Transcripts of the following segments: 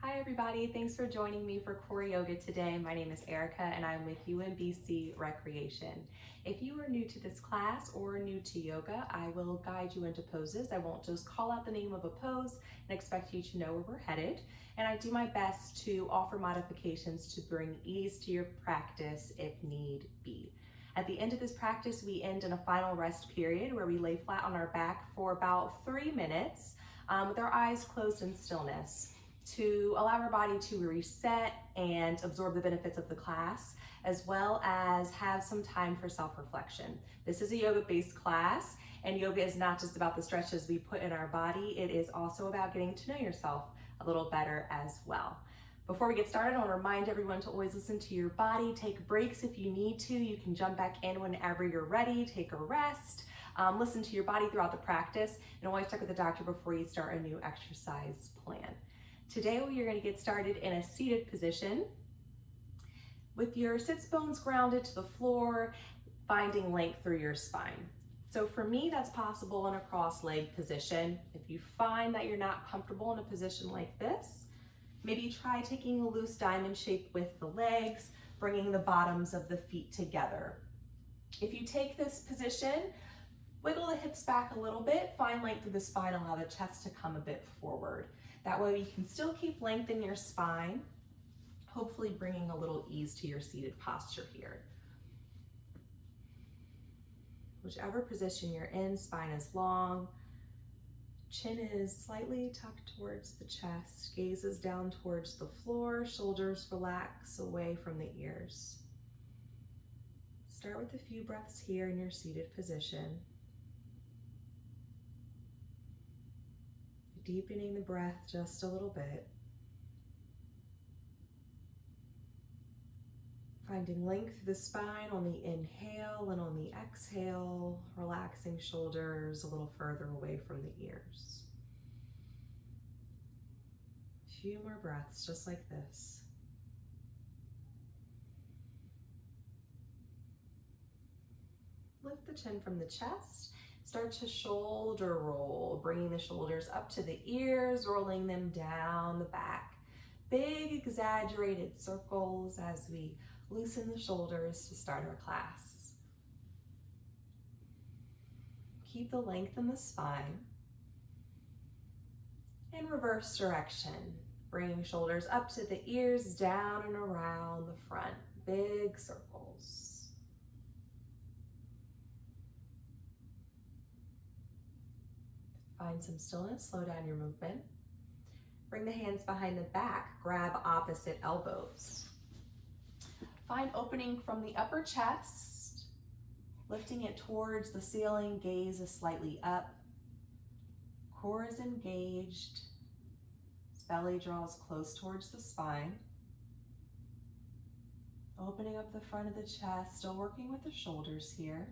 Hi everybody, thanks for joining me for Core Yoga today. My name is Erica and I'm with UMBC Recreation. If you are new to this class or new to yoga, I will guide you into poses. I won't just call out the name of a pose and expect you to know where we're headed. And I do my best to offer modifications to bring ease to your practice if need be. At the end of this practice, we end in a final rest period where we lay flat on our back for about 3 minutes with our eyes closed in stillness, to allow our body to reset and absorb the benefits of the class, as well as have some time for self-reflection. This is a yoga-based class, and yoga is not just about the stretches we put in our body, it is also about getting to know yourself a little better as well. Before we get started, I want to remind everyone to always listen to your body, take breaks if you need to. You can jump back in whenever you're ready, take a rest, listen to your body throughout the practice, and always check with the doctor before you start a new exercise plan. Today we are going to get started in a seated position with your sits bones grounded to the floor, finding length through your spine. So for me, that's possible in a cross-legged position. If you find that you're not comfortable in a position like this, maybe try taking a loose diamond shape with the legs, bringing the bottoms of the feet together. If you take this position, wiggle the hips back a little bit, find length through the spine, allow the chest to come a bit forward. That way you can still keep length in your spine, hopefully bringing a little ease to your seated posture here. Whichever position you're in, spine is long, chin is slightly tucked towards the chest, gaze is down towards the floor, shoulders relax away from the ears. Start with a few breaths here in your seated position. Deepening the breath just a little bit. Finding length through the spine on the inhale and on the exhale, relaxing shoulders a little further away from the ears. A few more breaths just like this. Lift the chin from the chest. Start to shoulder roll, bringing the shoulders up to the ears, rolling them down the back. Big exaggerated circles as we loosen the shoulders to start our class. Keep the length in the spine. In reverse direction, bringing shoulders up to the ears, down and around the front. Big circles. Find some stillness, slow down your movement. Bring the hands behind the back, grab opposite elbows. Find opening from the upper chest, lifting it towards the ceiling, gaze is slightly up. Core is engaged, belly draws close towards the spine. Opening up the front of the chest, still working with the shoulders here.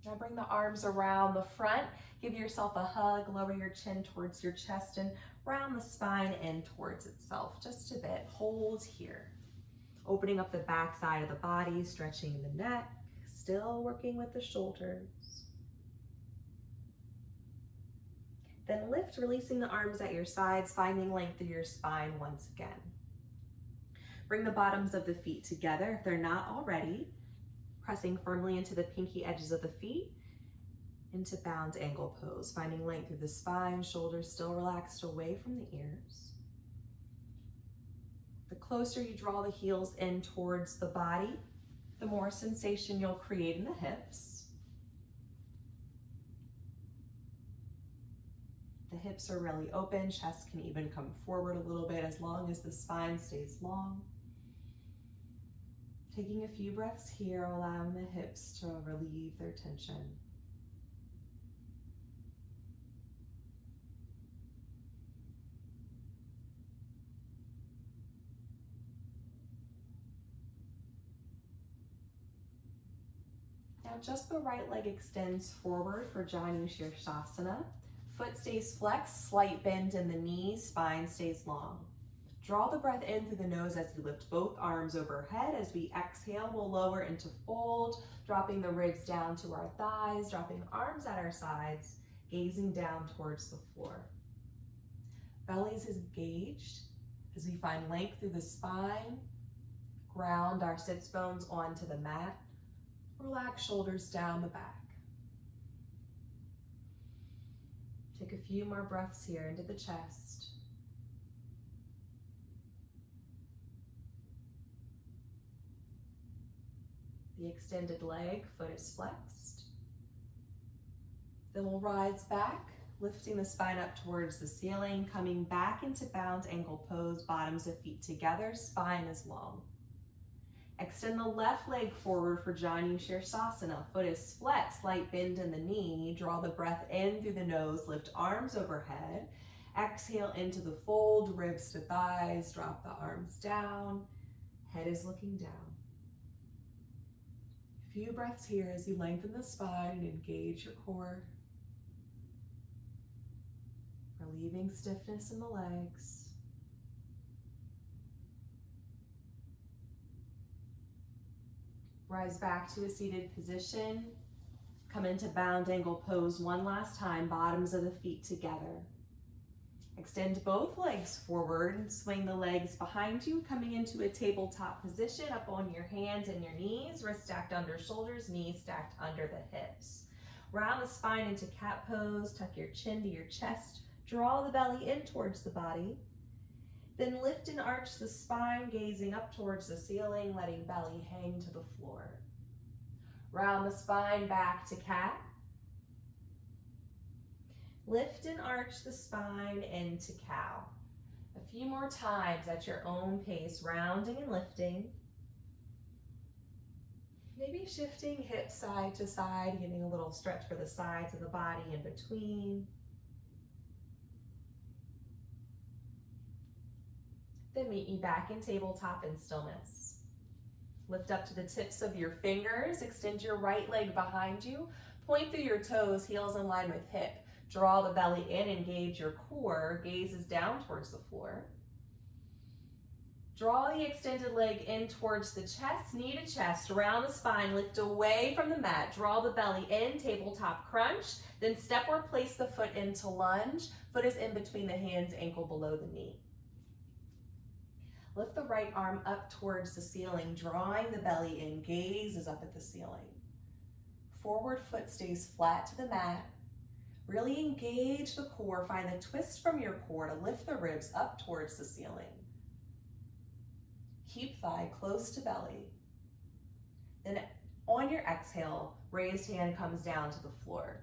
Now bring the arms around the front, give yourself a hug, lower your chin towards your chest and round the spine in towards itself just a bit. Hold here. Opening up the back side of the body, stretching the neck, still working with the shoulders. Then lift, releasing the arms at your sides, finding length through your spine once again. Bring the bottoms of the feet together if they're not already. Pressing firmly into the pinky edges of the feet, into bound angle pose, finding length through the spine, shoulders still relaxed away from the ears. The closer you draw the heels in towards the body, the more sensation you'll create in the hips. The hips are really open, chest can even come forward a little bit as long as the spine stays long. Taking a few breaths here, allowing the hips to relieve their tension. Now just the right leg extends forward for Janu Shirshasana. Foot stays flexed, slight bend in the knees, spine stays long. Draw the breath in through the nose as you lift both arms overhead. As we exhale, we'll lower into fold, dropping the ribs down to our thighs, dropping arms at our sides, gazing down towards the floor. Belly's engaged as we find length through the spine. Ground our sits bones onto the mat. Relax shoulders down the back. Take a few more breaths here into the chest. The extended leg, foot is flexed. Then we'll rise back, lifting the spine up towards the ceiling, coming back into bound ankle pose, bottoms of feet together, spine is long. Extend the left leg forward for Janu Sirsasana. Foot is flexed, slight bend in the knee. Draw the breath in through the nose, lift arms overhead. Exhale into the fold, ribs to thighs, drop the arms down. Head is looking down. A few breaths here as you lengthen the spine and engage your core. Relieving stiffness in the legs. Rise back to a seated position. Come into bound angle pose one last time, bottoms of the feet together. Extend both legs forward and swing the legs behind you, coming into a tabletop position, up on your hands and your knees, wrists stacked under shoulders, knees stacked under the hips. Round the spine into cat pose, tuck your chin to your chest, draw the belly in towards the body. Then lift and arch the spine, gazing up towards the ceiling, letting belly hang to the floor. Round the spine back to cat. Lift and arch the spine into cow. A few more times at your own pace, rounding and lifting. Maybe shifting hips side to side, getting a little stretch for the sides of the body in between. Then meet me back in tabletop in stillness. Lift up to the tips of your fingers, extend your right leg behind you, point through your toes, heels in line with hip. Draw the belly in, engage your core, gazes down towards the floor. Draw the extended leg in towards the chest, knee to chest, around the spine, lift away from the mat, draw the belly in, tabletop crunch, then step or place the foot into lunge. Foot is in between the hands, ankle below the knee. Lift the right arm up towards the ceiling, drawing the belly in, gaze is up at the ceiling. Forward foot stays flat to the mat. Really engage the core, find the twist from your core to lift the ribs up towards the ceiling. Keep thigh close to belly. Then on your exhale, raised hand comes down to the floor.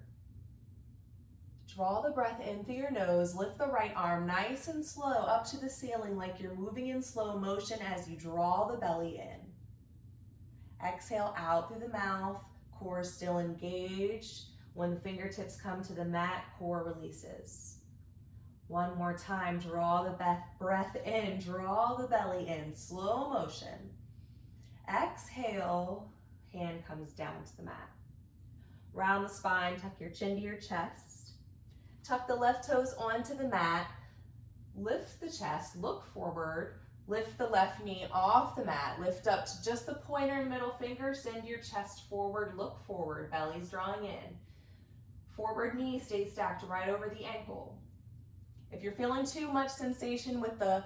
Draw the breath in through your nose, lift the right arm nice and slow up to the ceiling like you're moving in slow motion as you draw the belly in. Exhale out through the mouth, core still engaged. When the fingertips come to the mat, core releases. One more time, draw the breath in, draw the belly in, slow motion. Exhale, hand comes down to the mat. Round the spine, tuck your chin to your chest. Tuck the left toes onto the mat. Lift the chest, look forward. Lift the left knee off the mat. Lift up to just the pointer and middle finger. Send your chest forward, look forward. Belly's drawing in. Forward knee stays stacked right over the ankle. If you're feeling too much sensation with the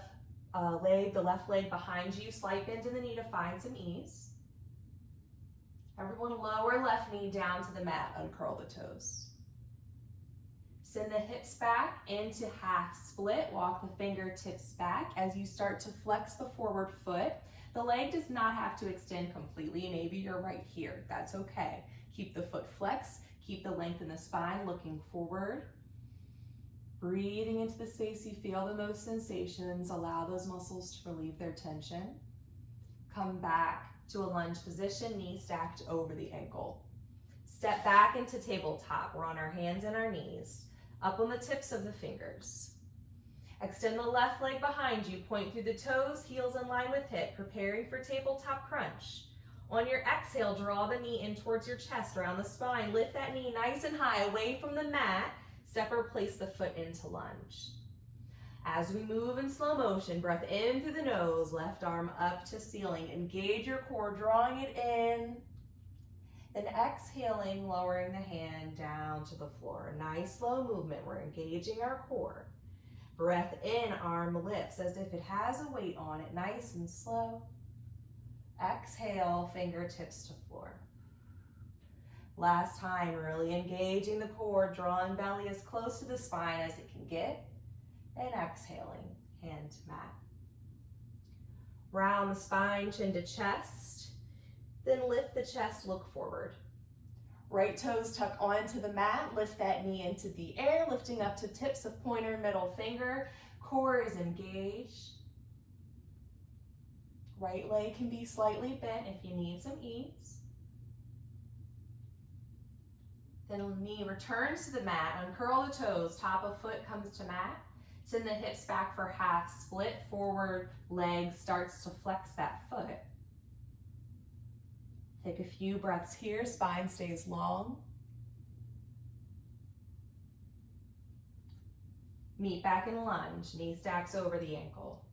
the left leg behind you, slight bend in the knee to find some ease. Everyone lower left knee down to the mat, uncurl the toes. Send the hips back into half split, walk the fingertips back as you start to flex the forward foot. The leg does not have to extend completely, maybe you're right here, that's okay. Keep the foot flexed, keep the length in the spine, looking forward. Breathing into the space you feel the most sensations, allow those muscles to relieve their tension. Come back to a lunge position, knee stacked over the ankle. Step back into tabletop. We're on our hands and our knees, up on the tips of the fingers. Extend the left leg behind you, point through the toes, heels in line with hip, preparing for tabletop crunch. On your exhale, draw the knee in towards your chest, around the spine. Lift that knee nice and high away from the mat. Step or place the foot into lunge. As we move in slow motion, breath in through the nose, left arm up to ceiling. Engage your core, drawing it in. Then exhaling, lowering the hand down to the floor. Nice slow movement, we're engaging our core. Breath in, arm lifts as if it has a weight on it, nice and slow. Exhale, fingertips to floor. Last time, really engaging the core, drawing belly as close to the spine as it can get, and exhaling, hand to mat. Round the spine, chin to chest, then lift the chest, look forward. Right toes tuck onto the mat, lift that knee into the air, lifting up to tips of pointer, middle finger, core is engaged. Right leg can be slightly bent if you need some ease. Then knee returns to the mat, uncurl the toes, top of foot comes to mat. Send the hips back for half split, forward leg starts to flex that foot. Take a few breaths here, spine stays long. Meet back in lunge, knee stacks over the ankle.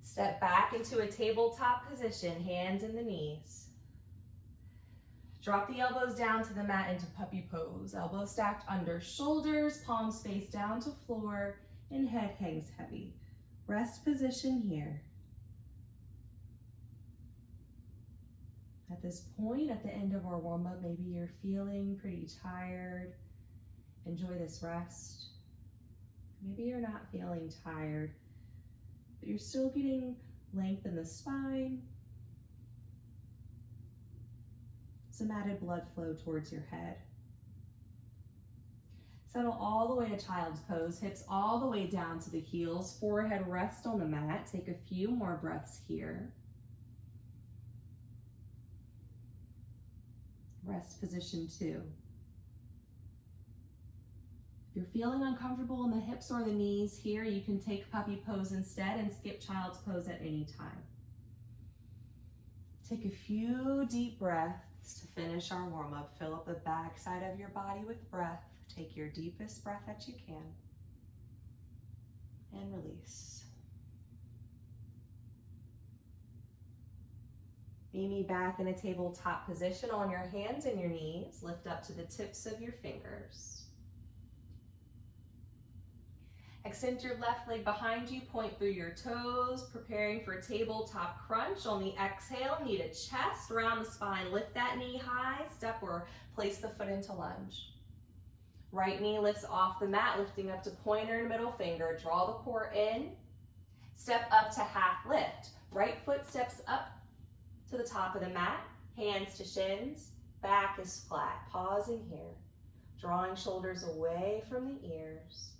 Step back into a tabletop position, hands in the knees. Drop the elbows down to the mat into puppy pose. Elbows stacked under shoulders, palms face down to floor, and head hangs heavy. Rest position here. At this point, at the end of our warm-up, maybe you're feeling pretty tired. Enjoy this rest. Maybe you're not feeling tired, but you're still getting length in the spine, some added blood flow towards your head. Settle all the way to child's pose, hips all the way down to the heels, forehead rest on the mat. Take a few more breaths here. Rest position 2. If you're feeling uncomfortable in the hips or the knees here, you can take puppy pose instead and skip child's pose at any time. Take a few deep breaths to finish our warm-up. Fill up the back side of your body with breath. Take your deepest breath that you can. And release. Meet me back in a tabletop position on your hands and your knees. Lift up to the tips of your fingers. Extend your left leg behind you, point through your toes, preparing for tabletop crunch. On the exhale, knee to chest, round the spine, lift that knee high, step or place the foot into lunge. Right knee lifts off the mat, lifting up to pointer and middle finger. Draw the core in, step up to half lift. Right foot steps up to the top of the mat, hands to shins, back is flat. Pausing here, drawing shoulders away from the ears.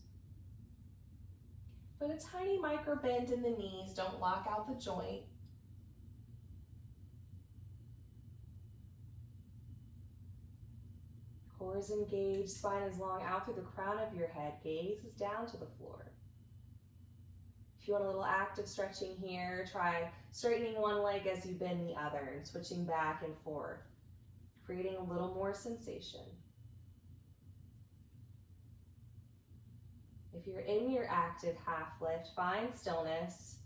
But a tiny micro bend in the knees, don't lock out the joint. Core is engaged, spine is long out through the crown of your head, gaze is down to the floor. If you want a little active stretching here, try straightening one leg as you bend the other and switching back and forth, creating a little more sensation. If you're in your active half lift, find stillness.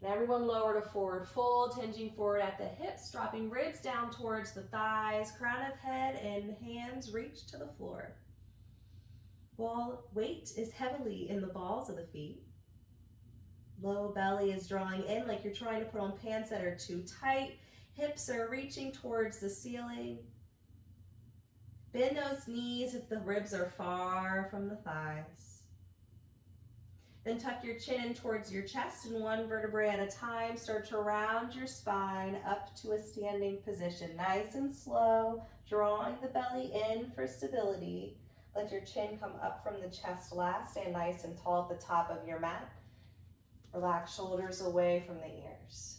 And everyone lower to forward fold, hinging forward at the hips, dropping ribs down towards the thighs, crown of head and hands reach to the floor. While weight is heavily in the balls of the feet. Low belly is drawing in like you're trying to put on pants that are too tight. Hips are reaching towards the ceiling. Bend those knees if the ribs are far from the thighs. Then tuck your chin in towards your chest and one vertebrae at a time. Start to round your spine up to a standing position. Nice and slow, drawing the belly in for stability. Let your chin come up from the chest last. Stand nice and tall at the top of your mat. Relax shoulders away from the ears.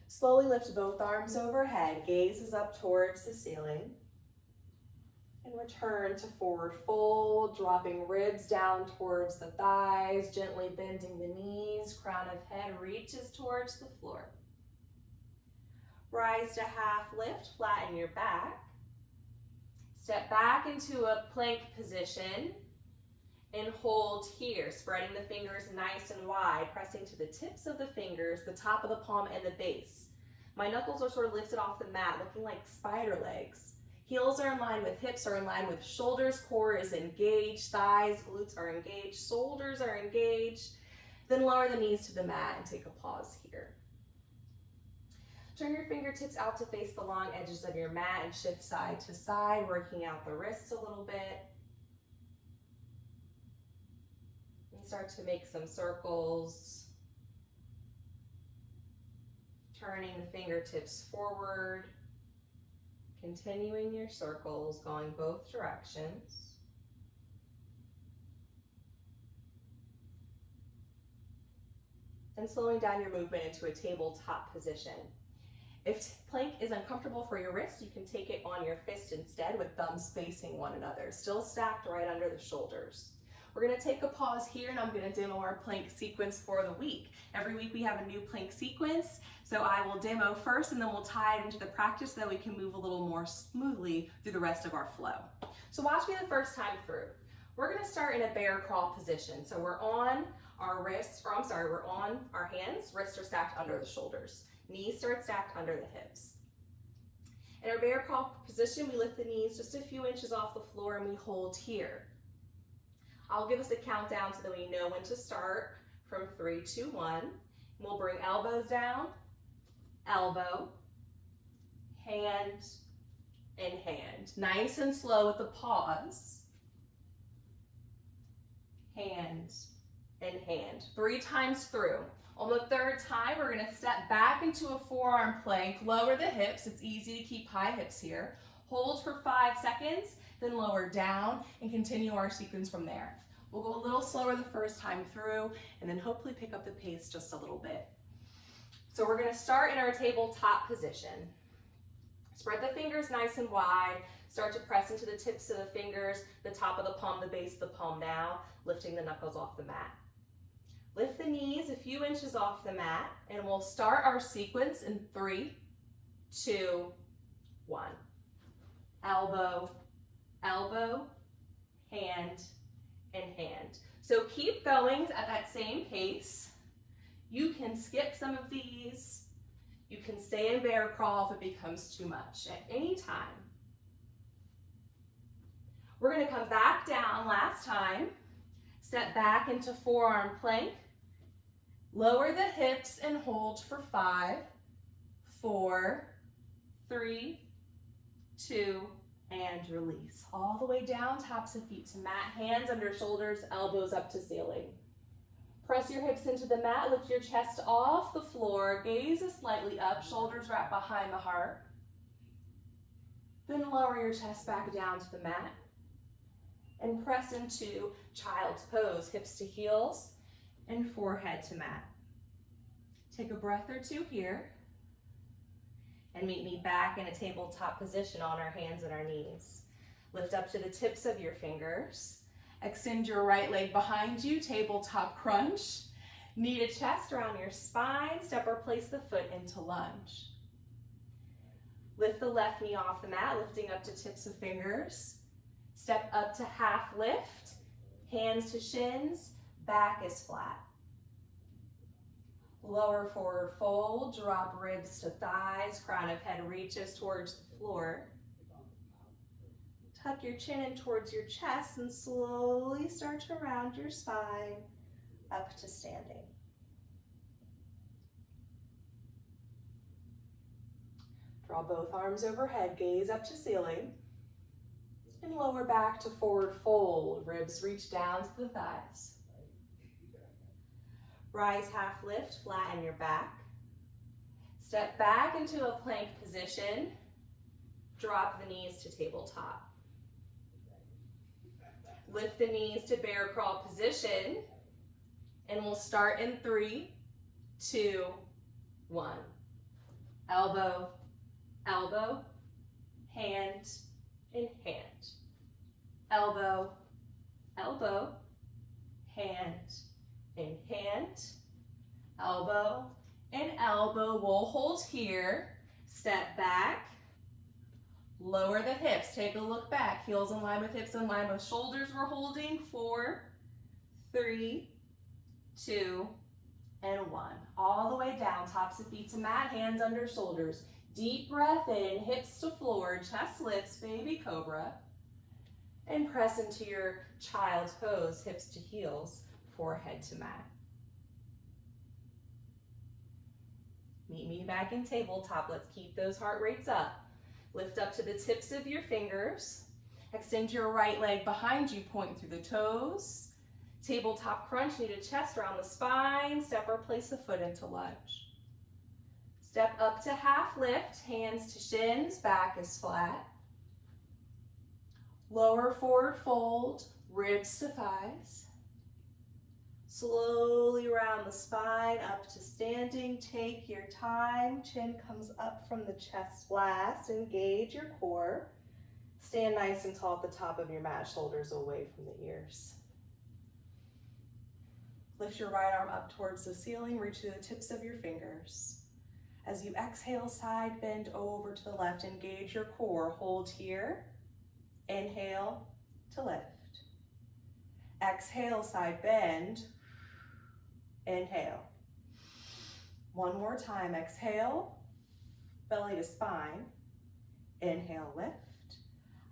Slowly lift both arms overhead, gaze is up towards the ceiling. And return to forward fold, dropping ribs down towards the thighs, gently bending the knees, crown of head reaches towards the floor. Rise to half lift, flatten your back. Step back into a plank position and hold here, spreading the fingers nice and wide, pressing to the tips of the fingers, the top of the palm and the base. My knuckles are sort of lifted off the mat, looking like spider legs. Heels are in line with hips, are in line with shoulders, core is engaged, thighs, glutes are engaged, shoulders are engaged. Then lower the knees to the mat and take a pause here. Turn your fingertips out to face the long edges of your mat and shift side to side, working out the wrists a little bit. And start to make some circles. Turning the fingertips forward. Continuing your circles, going both directions. And slowing down your movement into a tabletop position. If plank is uncomfortable for your wrist, you can take it on your fist instead with thumbs facing one another, still stacked right under the shoulders. We're gonna take a pause here and I'm gonna demo our plank sequence for the week. Every week we have a new plank sequence, so I will demo first and then we'll tie it into the practice so that we can move a little more smoothly through the rest of our flow. So watch me the first time through. We're gonna start in a bear crawl position. So we're on our wrists, we're on our hands, wrists are stacked under the shoulders. Knees start stacked under the hips. In our bear crawl position, we lift the knees just a few inches off the floor and we hold here. I'll give us a countdown so that we know when to start from 3, 2, 1. We'll bring elbows down, elbow, hand, and hand. Nice and slow with the pause. Hand and hand. 3 times through. On the 3rd time, we're gonna step back into a forearm plank, lower the hips. It's easy to keep high hips here. Hold for 5 seconds, then lower down and continue our sequence from there. We'll go a little slower the first time through and then hopefully pick up the pace just a little bit. So we're gonna start in our tabletop position. Spread the fingers nice and wide. Start to press into the tips of the fingers, the top of the palm, the base of the palm now, lifting the knuckles off the mat. Lift the knees a few inches off the mat and we'll start our sequence in 3, 2, 1. Elbow, elbow, hand, and hand. So keep going at that same pace. You can skip some of these. You can stay in bear crawl if it becomes too much at any time. We're gonna come back down last time. Step back into forearm plank. Lower the hips and hold for 5, 4, 3, 2, and release. All the way down, tops of feet to mat, hands under shoulders, elbows up to ceiling. Press your hips into the mat, lift your chest off the floor, gaze slightly up, shoulders wrap behind the heart. Then lower your chest back down to the mat and press into child's pose, hips to heels and forehead to mat. Take a breath or two here and meet me back in a tabletop position on our hands and our knees. Lift up to the tips of your fingers. Extend your right leg behind you, tabletop crunch. Knee to chest around your spine. Step or place the foot into lunge. Lift the left knee off the mat, lifting up to tips of fingers. Step up to half lift. Hands to shins, back is flat. Lower forward fold, drop ribs to thighs, crown of head reaches towards the floor. Tuck your chin in towards your chest and slowly start to round your spine up to standing. Draw both arms overhead, gaze up to ceiling. And lower back to forward fold, ribs reach down to the thighs. Rise half lift, flatten your back. Step back into a plank position. Drop the knees to tabletop. Lift the knees to bear crawl position. And we'll start in 3, 2, 1. Elbow, elbow, hand, and hand. Elbow, elbow, hand, and hand. Elbow and elbow. We'll hold here. Step back. Lower the hips. Take a look back. Heels in line with hips in line with shoulders. We're holding 4, 3, 2, and 1. All the way down. Tops of feet to mat. Hands under shoulders. Deep breath in, hips to floor, chest lifts, baby cobra. And press into your child's pose, hips to heels, forehead to mat. Meet me back in tabletop. Let's keep those heart rates up. Lift up to the tips of your fingers. Extend your right leg behind you, point through the toes. Tabletop crunch, knee to chest, round the spine. Step or place the foot into lunge. Step up to half lift, hands to shins, back is flat. Lower forward fold, ribs to thighs. Slowly round the spine, up to standing. Take your time. Chin comes up from the chest last. Engage your core. Stand nice and tall at the top of your mat, shoulders away from the ears. Lift your right arm up towards the ceiling. Reach to the tips of your fingers. As you exhale, side bend over to the left. Engage your core. Hold here. Inhale to lift. Exhale, side bend. Inhale. One more time. Exhale, belly to spine. Inhale, lift.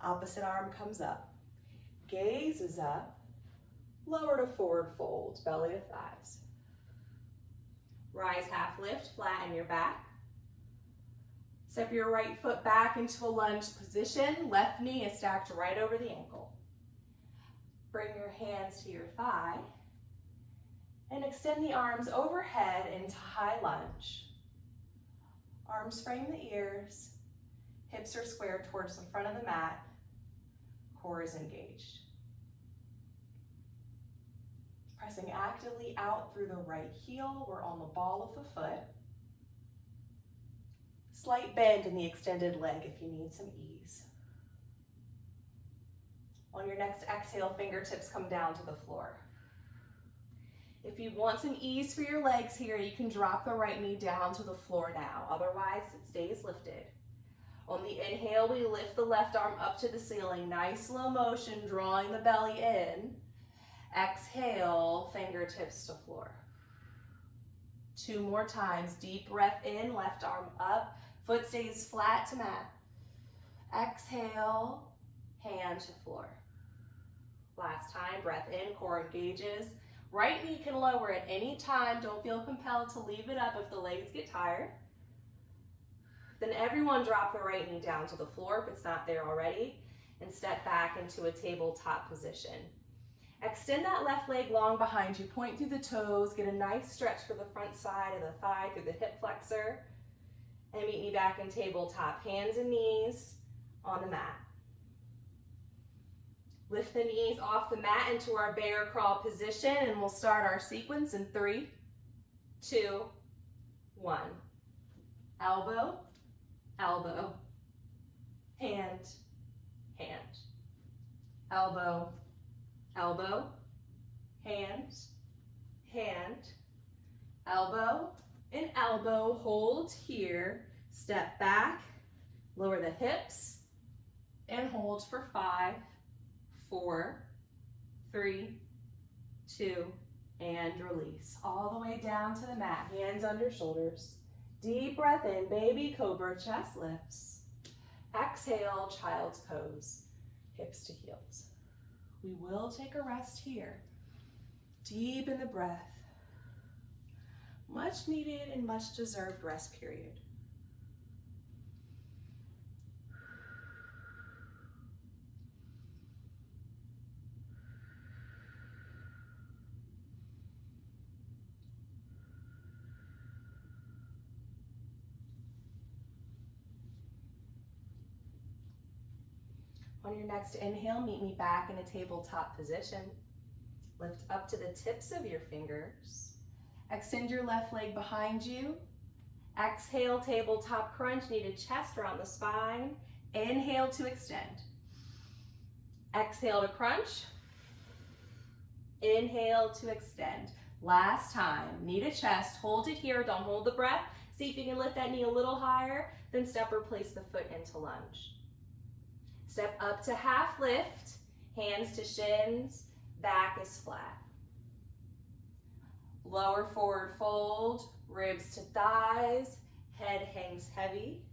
Opposite arm comes up. Gaze is up. Lower to forward fold, belly to thighs. Rise half lift, flatten your back. Step your right foot back into a lunge position. Left knee is stacked right over the ankle. Bring your hands to your thigh and extend the arms overhead into high lunge. Arms frame the ears. Hips are squared towards the front of the mat. Core is engaged. Pressing actively out through the right heel. We're on the ball of the foot. Slight bend in the extended leg if you need some ease. On your next exhale, fingertips come down to the floor. If you want some ease for your legs here, you can drop the right knee down to the floor now. Otherwise, it stays lifted. On the inhale, we lift the left arm up to the ceiling. Nice slow motion, drawing the belly in. Exhale, fingertips to floor. 2 more times. Deep breath in, left arm up. Foot stays flat to mat. Exhale, hand to floor. Last time, breath in, core engages. Right knee can lower at any time. Don't feel compelled to leave it up if the legs get tired. Then everyone drop the right knee down to the floor if it's not there already, and step back into a tabletop position. Extend that left leg long behind you. Point through the toes. Get a nice stretch for the front side of the thigh through the hip flexor. And meet me back in tabletop. Hands and knees on the mat. Lift the knees off the mat into our bear crawl position, and we'll start our sequence in 3, 2, 1. Elbow, elbow, hand, hand. Elbow, elbow, hand, hand. Elbow and elbow, hold here. Step back, lower the hips, and hold for 5, 4, 3, 2, and release. All the way down to the mat, hands under shoulders. Deep breath in, baby cobra, chest lifts. Exhale, child's pose, hips to heels. We will take a rest here. Deep in the breath. Much needed and much deserved rest period. On your next inhale, meet me back in a tabletop position. Lift up to the tips of your fingers. Extend your left leg behind you. Exhale, tabletop crunch, knee to chest around the spine. Inhale to extend. Exhale to crunch. Inhale to extend. Last time, knee to chest, hold it here, don't hold the breath. See if you can lift that knee a little higher, then step or place the foot into lunge. Step up to half lift, hands to shins, back is flat. Lower forward fold, ribs to thighs, head hangs heavy.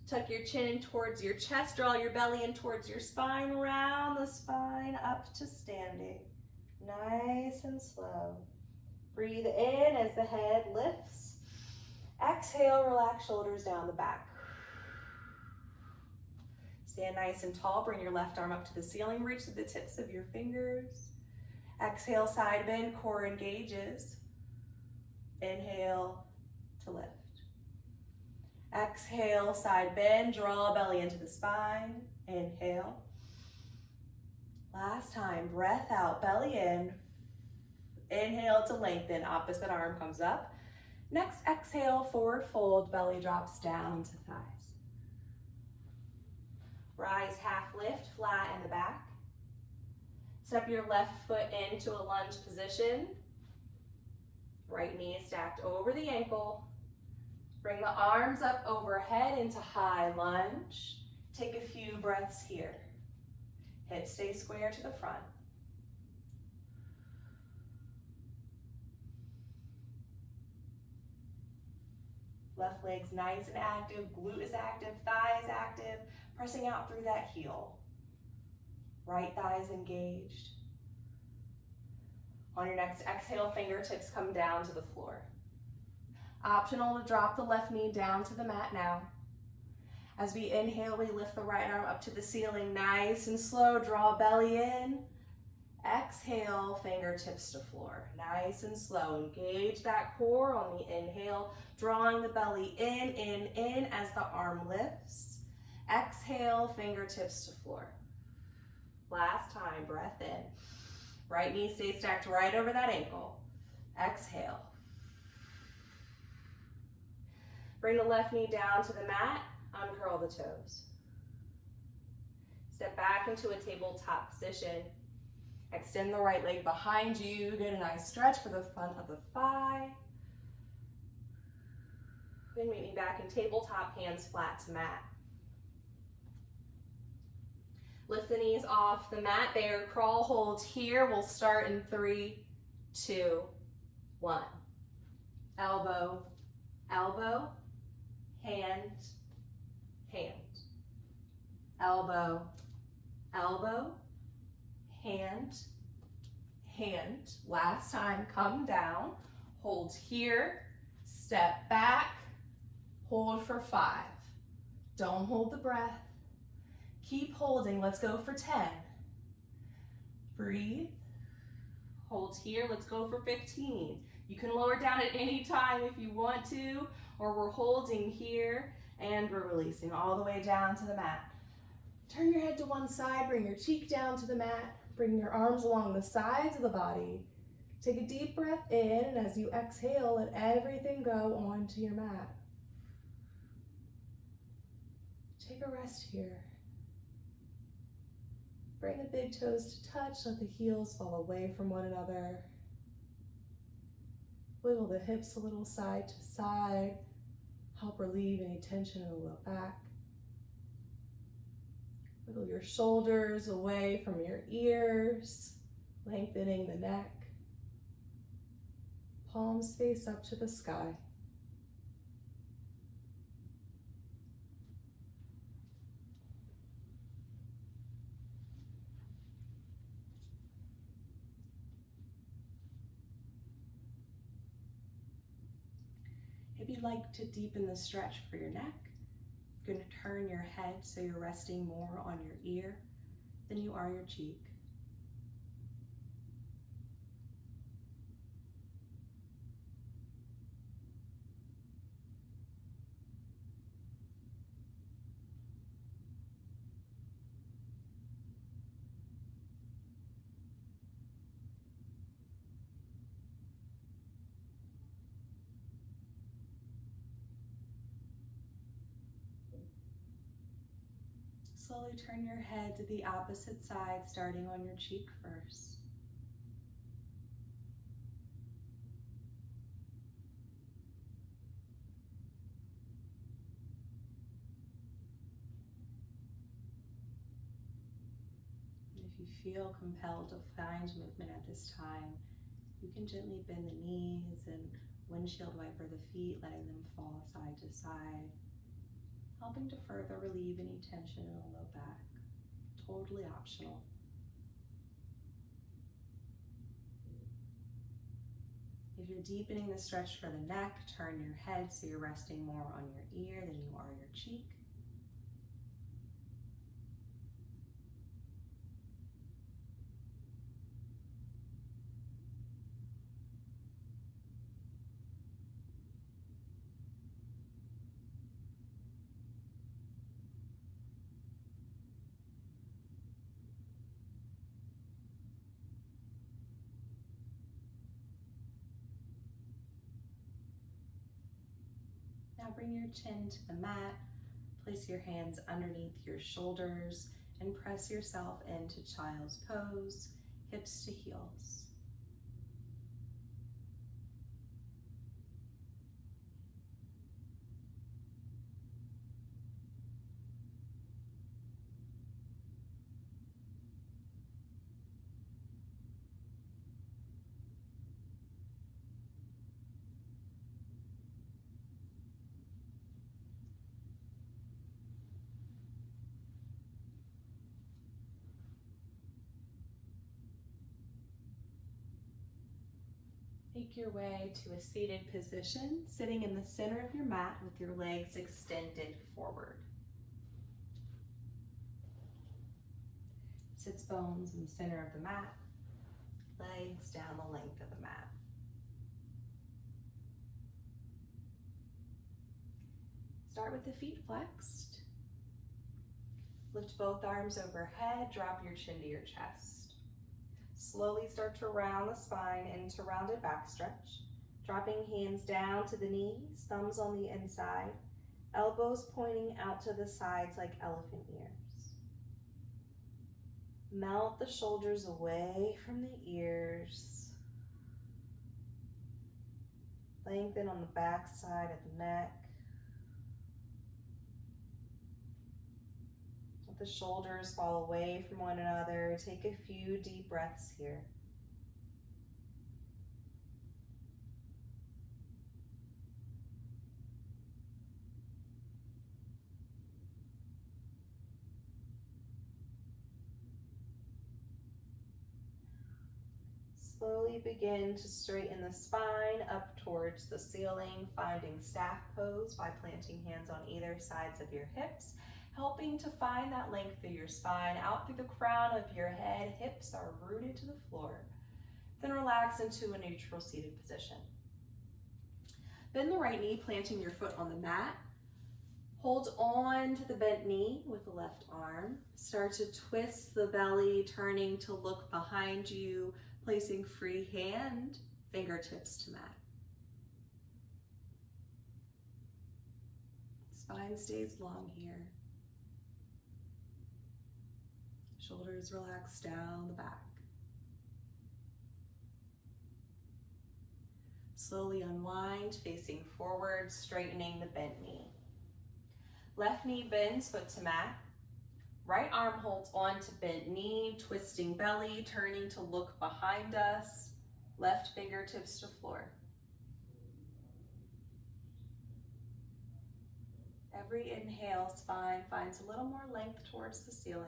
Tuck your chin in towards your chest, draw your belly in towards your spine, round the spine up to standing. Nice and slow. Breathe in as the head lifts. Exhale, relax shoulders down the back. Stand nice and tall, bring your left arm up to the ceiling, reach to the tips of your fingers. Exhale, side bend, core engages. Inhale to lift. Exhale, side bend, draw belly into the spine. Inhale. Last time, breath out, belly in. Inhale to lengthen, opposite arm comes up. Next exhale, forward fold, belly drops down to thighs. Rise, half lift, flat in the back. Step your left foot into a lunge position. Right knee is stacked over the ankle. Bring the arms up overhead into high lunge. Take a few breaths here. Hips stay square to the front. Left leg's nice and active, glute is active, thigh is active, pressing out through that heel. Right thigh is engaged. On your next exhale, fingertips come down to the floor. Optional to drop the left knee down to the mat now. As we inhale, we lift the right arm up to the ceiling, nice and slow, draw belly in. Exhale, fingertips to floor, nice and slow. Engage that core on the inhale, drawing the belly in as the arm lifts. Exhale, fingertips to floor. Last time, breath in. Right knee stays stacked right over that ankle. Exhale. Bring the left knee down to the mat, uncurl the toes. Step back into a tabletop position. Extend the right leg behind you. Get a nice stretch for the front of the thigh. Then meet me back in tabletop, hands flat to mat. Lift the knees off the mat. Bear crawl hold here. We'll start in 3, 2, 1. Elbow, elbow, hand, hand. Elbow, elbow, hand, hand. Last time, come down, hold here, step back, hold for 5. Don't hold the breath. Keep holding, let's go for 10. Breathe, hold here, let's go for 15. You can lower down at any time if you want to, or we're holding here and we're releasing all the way down to the mat. Turn your head to one side, bring your cheek down to the mat, bring your arms along the sides of the body. Take a deep breath in, and as you exhale, let everything go onto your mat. Take a rest here. Bring the big toes to touch, let the heels fall away from one another. Wiggle the hips a little side to side. Help relieve any tension in the low back. Wiggle your shoulders away from your ears, lengthening the neck. Palms face up to the sky. If you'd like to deepen the stretch for your neck, you're going to turn your head so you're resting more on your ear than you are your cheek. Slowly turn your head to the opposite side, starting on your cheek first. And if you feel compelled to find movement at this time, you can gently bend the knees and windshield wiper the feet, letting them fall side to side. helping to further relieve any tension in the low back. Totally optional. If you're deepening the stretch for the neck, turn your head so you're resting more on your ear than you are your cheek. Now bring your chin to the mat, place your hands underneath your shoulders, and press yourself into child's pose, hips to heels. Make your way to a seated position, sitting in the center of your mat with your legs extended forward. Sits bones in the center of the mat, legs down the length of the mat. Start with the feet flexed. Lift both arms overhead, drop your chin to your chest. Slowly start to round the spine into rounded back stretch, dropping hands down to the knees, thumbs on the inside, elbows pointing out to the sides like elephant ears. Melt the shoulders away from the ears. Lengthen on the back side of the neck. The shoulders fall away from one another. Take a few deep breaths here. Slowly begin to straighten the spine up towards the ceiling, finding staff pose by planting hands on either sides of your hips, helping to find that length through your spine, out through the crown of your head. Hips are rooted to the floor. Then relax into a neutral seated position. Bend the right knee, planting your foot on the mat. Hold on to the bent knee with the left arm. Start to twist the belly, turning to look behind you, placing free hand, fingertips to mat. Spine stays long here. Shoulders relax down the back. Slowly unwind, facing forward, straightening the bent knee. Left knee bends, foot to mat. Right arm holds on to bent knee, twisting belly, turning to look behind us. Left fingertips to floor. Every inhale, spine finds a little more length towards the ceiling.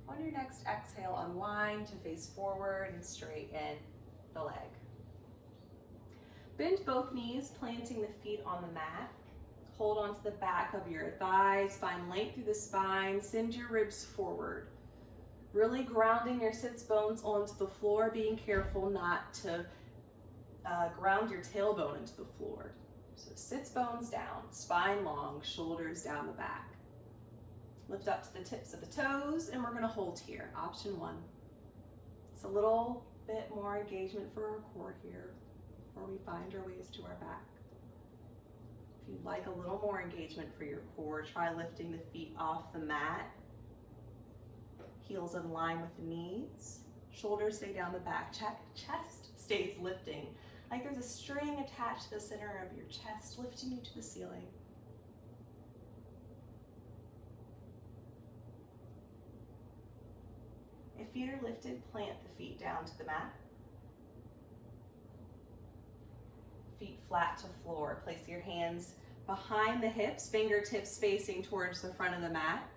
On your next exhale, unwind to face forward and straighten the leg. Bend both knees, planting the feet on the mat. Hold onto the back of your thighs, find length through the spine, send your ribs forward. Really grounding your sits bones onto the floor, being careful not to ground your tailbone into the floor. So sits bones down, spine long, shoulders down the back. Lift up to the tips of the toes, and we're gonna hold here, option one. It's a little bit more engagement for our core here, before we find our ways to our back. If you'd like a little more engagement for your core, try lifting the feet off the mat. Heels in line with the knees. Shoulders stay down the back. Chest stays lifting, like there's a string attached to the center of your chest, lifting you to the ceiling. If feet are lifted, plant the feet down to the mat. Feet flat to floor. Place your hands behind the hips, fingertips facing towards the front of the mat.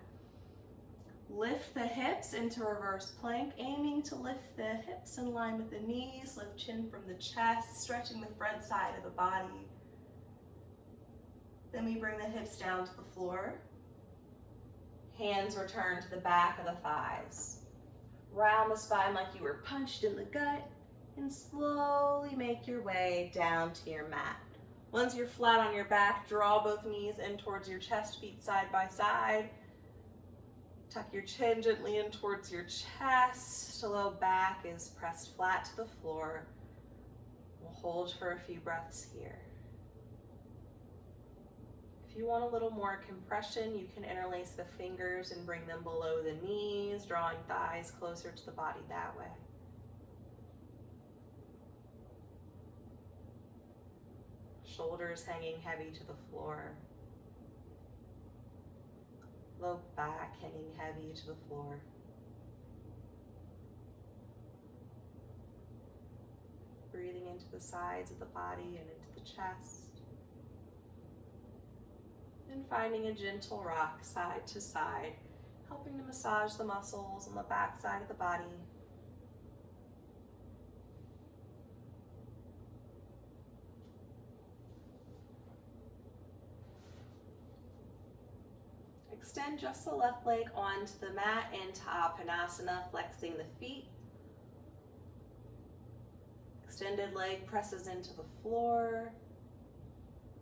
Lift the hips into reverse plank, aiming to lift the hips in line with the knees. Lift chin from the chest, stretching the front side of the body. Then we bring the hips down to the floor. Hands return to the back of the thighs. Round the spine like you were punched in the gut, and slowly make your way down to your mat. Once you're flat on your back, draw both knees in towards your chest, feet side by side. Tuck your chin gently in towards your chest. Low back is pressed flat to the floor. We'll hold for a few breaths here. If you want a little more compression, you can interlace the fingers and bring them below the knees, drawing thighs closer to the body that way. Shoulders hanging heavy to the floor. Low back hanging heavy to the floor. Breathing into the sides of the body and into the chest. And finding a gentle rock side to side, helping to massage the muscles on the back side of the body. Extend just the left leg onto the mat into Apanasana, flexing the feet. Extended leg presses into the floor.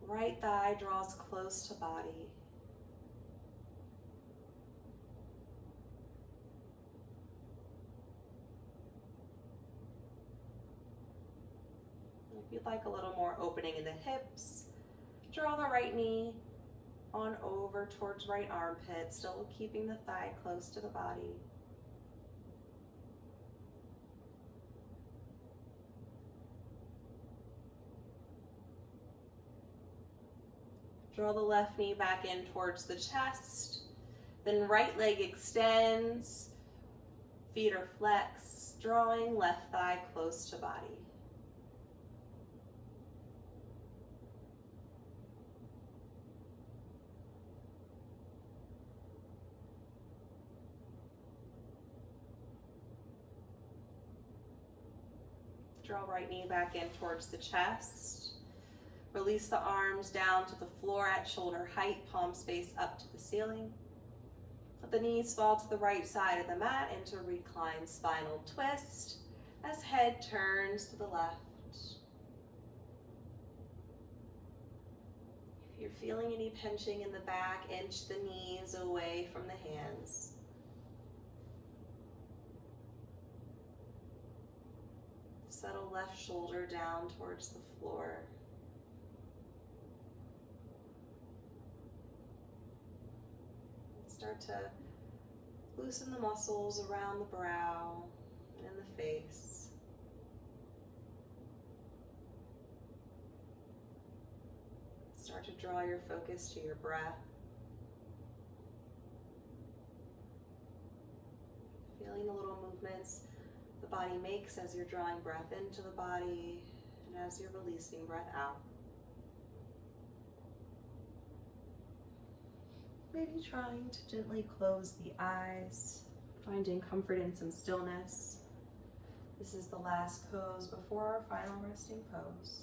Right thigh draws close to body. If you'd like a little more opening in the hips, draw the right knee on over towards right armpit, still keeping the thigh close to the body. Draw the left knee back in towards the chest, then right leg extends, feet are flexed, drawing left thigh close to body. Draw right knee back in towards the chest. Release the arms down to the floor at shoulder height, palms face up to the ceiling. Let the knees fall to the right side of the mat into a reclined spinal twist as head turns to the left. If you're feeling any pinching in the back, inch the knees away from the hands. Settle left shoulder down towards the floor. Start to loosen the muscles around the brow and in the face. Start to draw your focus to your breath. Feeling the little movements the body makes as you're drawing breath into the body and as you're releasing breath out. Maybe trying to gently close the eyes, finding comfort in some stillness. This is the last pose before our final resting pose.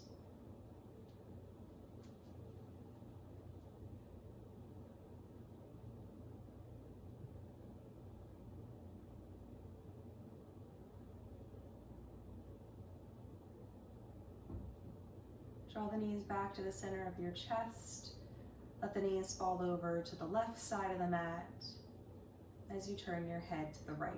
Draw the knees back to the center of your chest. Let the knees fall over to the left side of the mat as you turn your head to the right.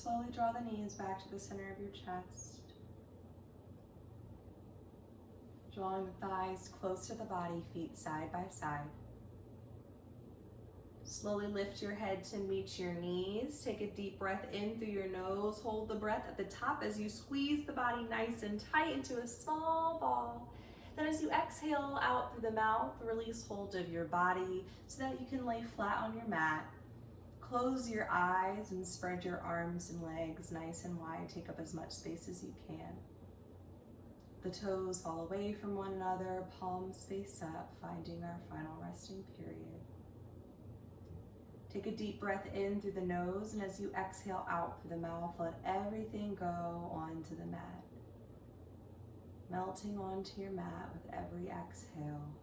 Slowly draw the knees back to the center of your chest. Drawing the thighs close to the body, feet side by side. Slowly lift your head to meet your knees. Take a deep breath in through your nose. Hold the breath at the top as you squeeze the body nice and tight into a small ball. Then as you exhale out through the mouth, release hold of your body so that you can lay flat on your mat. Close your eyes and spread your arms and legs nice and wide. Take up as much space as you can. The toes fall away from one another, palms face up, finding our final resting period. Take a deep breath in through the nose, and as you exhale out through the mouth, let everything go onto the mat. Melting onto your mat with every exhale.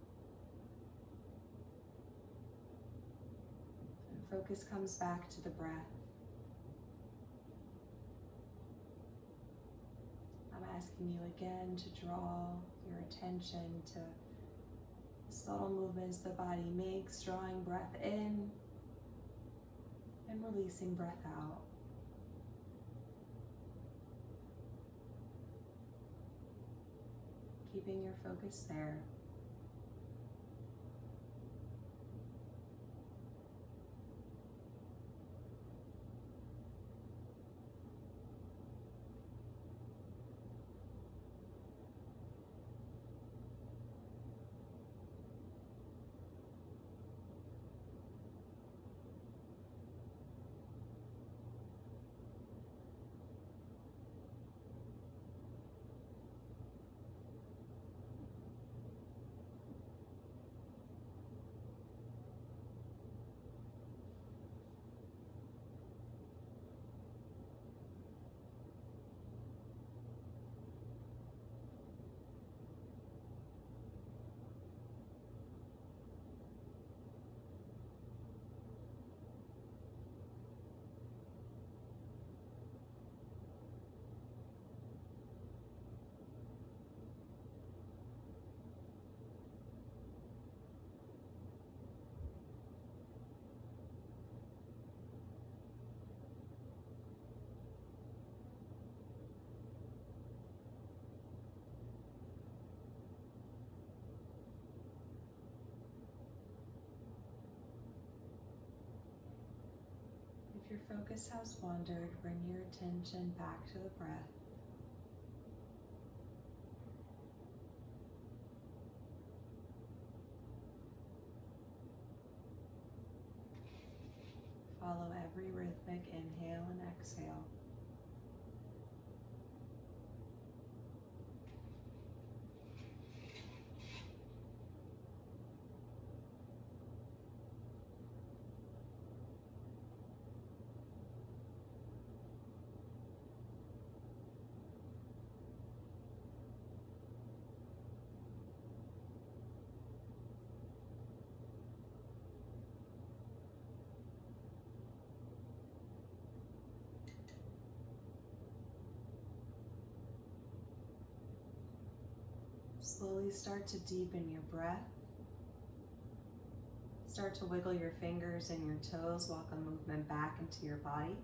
And focus comes back to the breath. I'm asking you again to draw your attention to the subtle movements the body makes, drawing breath in and releasing breath out. Keeping your focus there. If your focus has wandered, bring your attention back to the breath. Follow every rhythmic inhale and exhale. Slowly start to deepen your breath. Start to wiggle your fingers and your toes, welcome movement back into your body.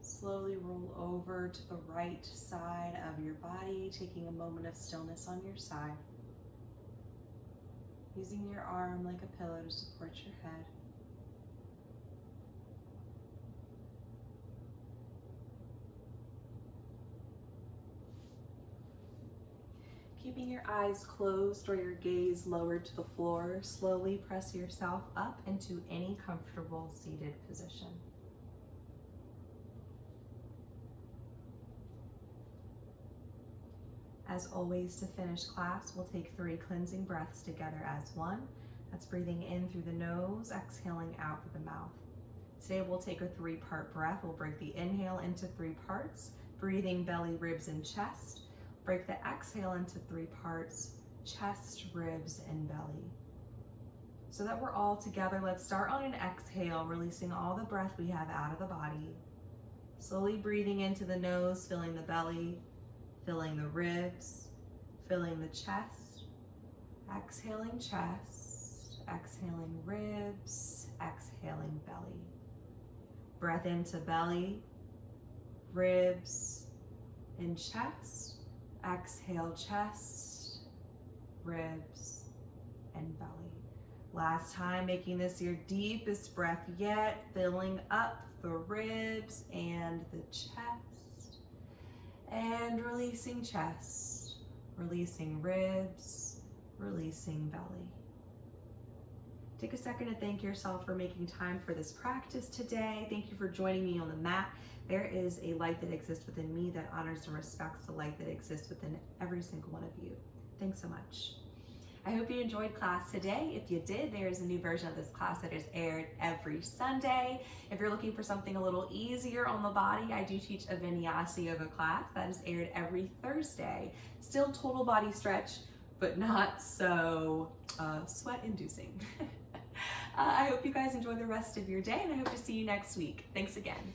Slowly roll over to the right side of your body, taking a moment of stillness on your side. Using your arm like a pillow to support your head. Keeping your eyes closed or your gaze lowered to the floor, slowly press yourself up into any comfortable seated position. As always, to finish class, we'll take 3 cleansing breaths together as one. That's breathing in through the nose, exhaling out through the mouth. Today we'll take a 3-part breath. We'll break the inhale into 3 parts, breathing belly, ribs, and chest. Break the exhale into 3 parts, chest, ribs, and belly. So that we're all together, let's start on an exhale, releasing all the breath we have out of the body. Slowly breathing into the nose, filling the belly, filling the ribs, filling the chest. Exhaling chest, exhaling ribs, exhaling belly. Breath into belly, ribs, and chest. Exhale, chest, ribs, and belly. Last time, making this your deepest breath yet, filling up the ribs and the chest. And releasing chest, releasing ribs, releasing belly. Take a second to thank yourself for making time for this practice today. Thank you for joining me on the mat. There is a light that exists within me that honors and respects the light that exists within every single one of you. Thanks so much. I hope you enjoyed class today. If you did, there is a new version of this class that is aired every Sunday. If you're looking for something a little easier on the body, I do teach a Vinyasa yoga class that is aired every Thursday. Still total body stretch, but not so sweat-inducing. I hope you guys enjoy the rest of your day, and I hope to see you next week. Thanks again.